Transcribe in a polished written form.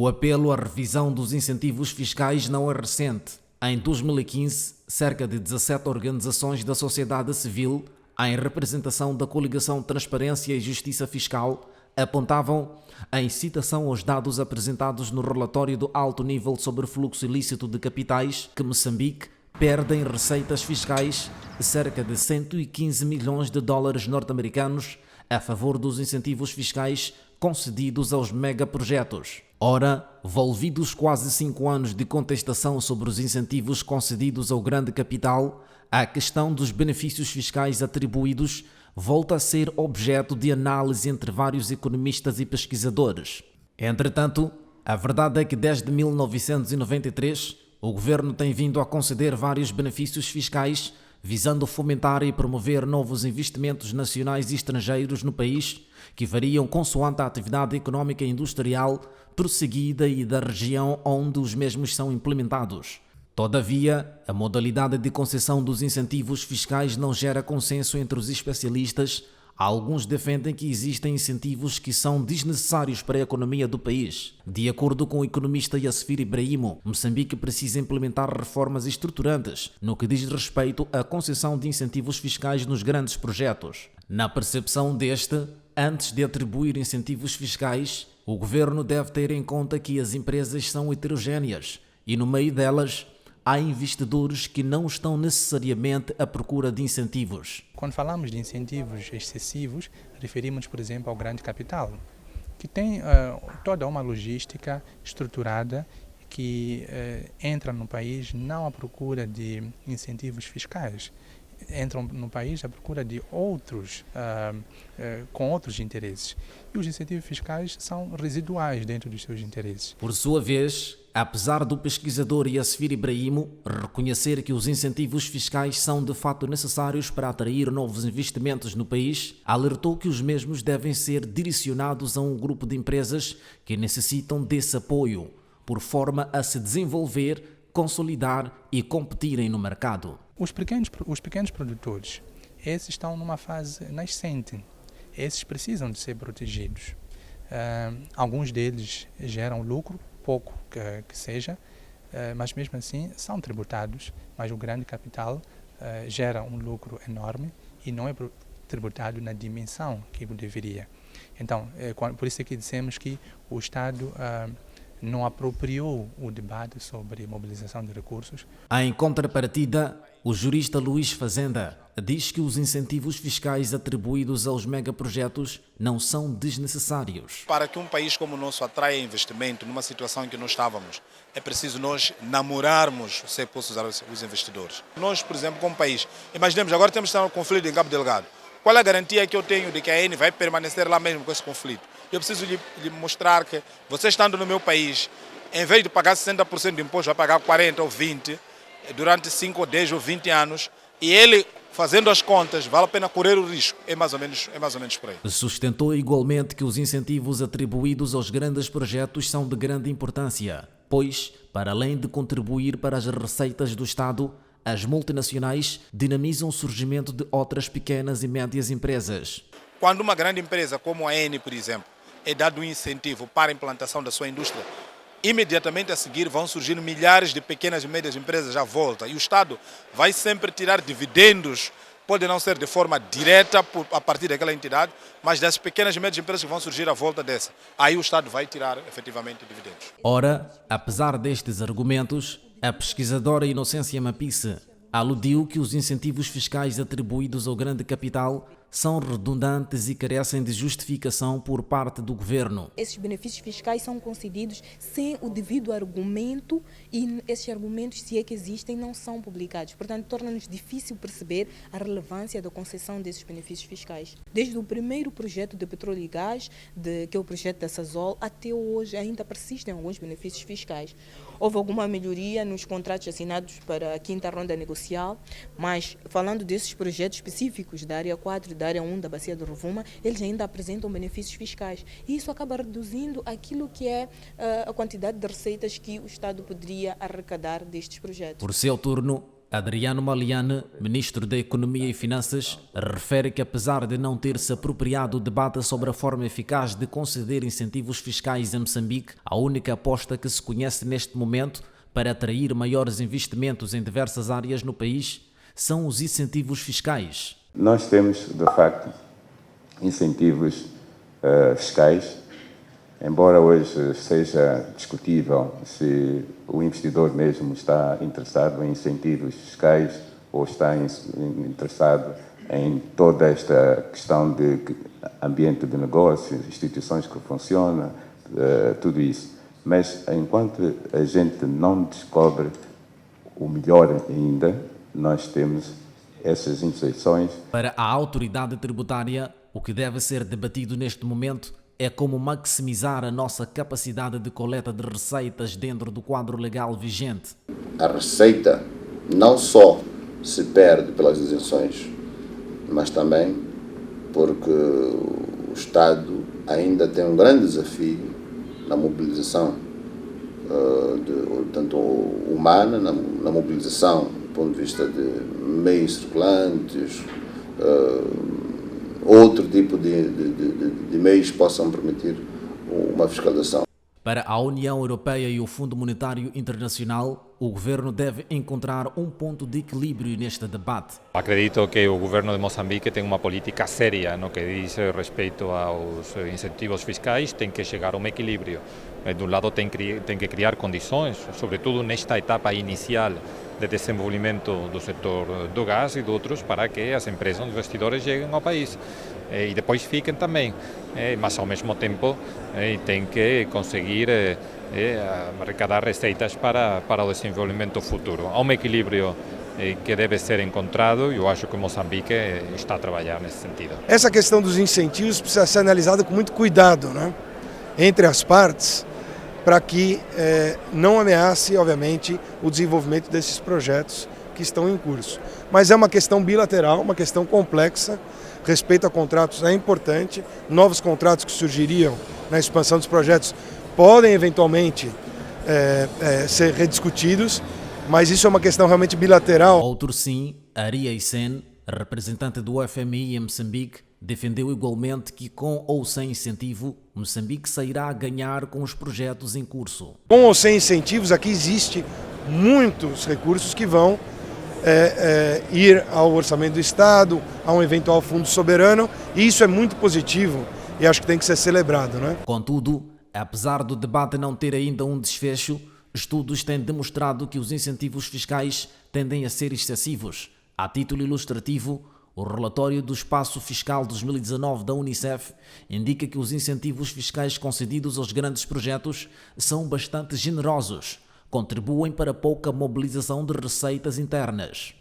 O apelo à revisão dos incentivos fiscais não é recente. Em 2015, cerca de 17 organizações da sociedade civil, em representação da Coligação Transparência e Justiça Fiscal, apontavam, em citação aos dados apresentados no relatório do alto nível sobre fluxo ilícito de capitais, que Moçambique perde em receitas fiscais cerca de 115 milhões de dólares norte-americanos a favor dos incentivos fiscais concedidos aos megaprojetos. Ora, volvidos quase 5 anos de contestação sobre os incentivos concedidos ao grande capital, a questão dos benefícios fiscais atribuídos volta a ser objeto de análise entre vários economistas e pesquisadores. Entretanto, a verdade é que desde 1993, o governo tem vindo a conceder vários benefícios fiscais visando fomentar e promover novos investimentos nacionais e estrangeiros no país, que variam consoante a atividade económica e industrial prosseguida e da região onde os mesmos são implementados. Todavia, a modalidade de concessão dos incentivos fiscais não gera consenso entre os especialistas. Alguns defendem que existem incentivos que são desnecessários para a economia do país. De acordo com o economista Yassir Ibrahimo, Moçambique precisa implementar reformas estruturantes no que diz respeito à concessão de incentivos fiscais nos grandes projetos. Na percepção deste, antes de atribuir incentivos fiscais, o governo deve ter em conta que as empresas são heterogêneas e no meio delas há investidores que não estão necessariamente à procura de incentivos. Quando falamos de incentivos excessivos, referimos, por exemplo, ao grande capital, que tem toda uma logística estruturada que entra no país não à procura de incentivos fiscais, entram no país à procura de outros, com outros interesses. E os incentivos fiscais são residuais dentro dos seus interesses. Por sua vez, apesar do pesquisador Yassir Ibrahimo reconhecer que os incentivos fiscais são de fato necessários para atrair novos investimentos no país, alertou que os mesmos devem ser direcionados a um grupo de empresas que necessitam desse apoio, por forma a se desenvolver, consolidar e competirem no mercado. Os pequenos produtores, esses estão numa fase nascente, esses precisam de ser protegidos. Alguns deles geram lucro, pouco que seja, mas mesmo assim são tributados, mas o grande capital gera um lucro enorme e não é tributado na dimensão que deveria. Então, por isso é que dissemos que o Estado não apropriou o debate sobre mobilização de recursos. Em contrapartida, o jurista Luís Fazenda diz que os incentivos fiscais atribuídos aos megaprojetos não são desnecessários. Para que um país como o nosso atraia investimento numa situação em que nós estávamos, é preciso nós namorarmos os recursos aos investidores. Nós, por exemplo, como país, imaginemos, agora temos um conflito em Cabo Delgado. Qual é a garantia que eu tenho de que a AN vai permanecer lá mesmo com esse conflito? Eu preciso lhe mostrar que você estando no meu país, em vez de pagar 60% de imposto, vai pagar 40% ou 20% durante 5 ou 10 ou 20 anos, e ele, fazendo as contas, vale a pena correr o risco. É mais ou menos por aí. Sustentou igualmente que os incentivos atribuídos aos grandes projetos são de grande importância, pois, para além de contribuir para as receitas do Estado, as multinacionais dinamizam o surgimento de outras pequenas e médias empresas. Quando uma grande empresa como a AN, por exemplo, é dado um incentivo para a implantação da sua indústria, imediatamente a seguir vão surgir milhares de pequenas e médias empresas à volta e o Estado vai sempre tirar dividendos, pode não ser de forma direta a partir daquela entidade, mas das pequenas e médias empresas que vão surgir à volta dessa. Aí o Estado vai tirar efetivamente dividendos. Ora, apesar destes argumentos, a pesquisadora Inocência Mapice aludiu que os incentivos fiscais atribuídos ao grande capital são redundantes e carecem de justificação por parte do governo. Esses benefícios fiscais são concedidos sem o devido argumento e esses argumentos, se é que existem, não são publicados. Portanto, torna-nos difícil perceber a relevância da concessão desses benefícios fiscais. Desde o primeiro projeto de petróleo e gás, que é o projeto da Sasol, até hoje ainda persistem alguns benefícios fiscais. Houve alguma melhoria nos contratos assinados para a quinta ronda negocial, mas falando desses projetos específicos da área 4 e da área 1 da Bacia do Rovuma, eles ainda apresentam benefícios fiscais. E isso acaba reduzindo aquilo que é a quantidade de receitas que o Estado poderia arrecadar destes projetos. Por seu turno, Adriano Maliane, ministro da Economia e Finanças, refere que apesar de não ter se apropriado o debate sobre a forma eficaz de conceder incentivos fiscais em Moçambique, a única aposta que se conhece neste momento para atrair maiores investimentos em diversas áreas no país são os incentivos fiscais. Nós temos, de facto, incentivos fiscais, embora hoje seja discutível se o investidor mesmo está interessado em incentivos fiscais ou está interessado em toda esta questão de ambiente de negócios, instituições que funcionam, tudo isso. Mas enquanto a gente não descobre o melhor ainda, nós temos essas injeções. Para a autoridade tributária, o que deve ser debatido neste momento é como maximizar a nossa capacidade de coleta de receitas dentro do quadro legal vigente. A receita não só se perde pelas isenções, mas também porque o Estado ainda tem um grande desafio na mobilização, tanto humana, na mobilização do ponto de vista de meios circulantes, outro tipo de meios que possam permitir uma fiscalização. Para a União Europeia e o Fundo Monetário Internacional, o governo deve encontrar um ponto de equilíbrio neste debate. Acredito que o governo de Moçambique tem uma política séria no que diz respeito aos incentivos fiscais, tem que chegar a um equilíbrio. De um lado tem que criar condições, sobretudo nesta etapa inicial de desenvolvimento do setor do gás e de outros, para que as empresas e investidores cheguem ao país e depois fiquem também, mas ao mesmo tempo tem que conseguir arrecadar receitas para o desenvolvimento futuro. Há um equilíbrio que deve ser encontrado e eu acho que Moçambique está a trabalhar nesse sentido. Essa questão dos incentivos precisa ser analisada com muito cuidado, né, entre as partes, para que não ameace, obviamente, o desenvolvimento desses projetos que estão em curso. Mas é uma questão bilateral, uma questão complexa. Respeito a contratos é importante, novos contratos que surgiriam na expansão dos projetos podem eventualmente ser rediscutidos, mas isso é uma questão realmente bilateral. Outro sim, Aria Isen, representante do FMI em Moçambique, defendeu igualmente que com ou sem incentivo, Moçambique sairá a ganhar com os projetos em curso. Com ou sem incentivos, aqui existe muitos recursos que vão ir ao orçamento do Estado, a um eventual fundo soberano, e isso é muito positivo e acho que tem que ser celebrado, né? Contudo, apesar do debate não ter ainda um desfecho, estudos têm demonstrado que os incentivos fiscais tendem a ser excessivos. A título ilustrativo, o relatório do Espaço Fiscal 2019 da Unicef indica que os incentivos fiscais concedidos aos grandes projetos são bastante generosos, contribuem para pouca mobilização de receitas internas.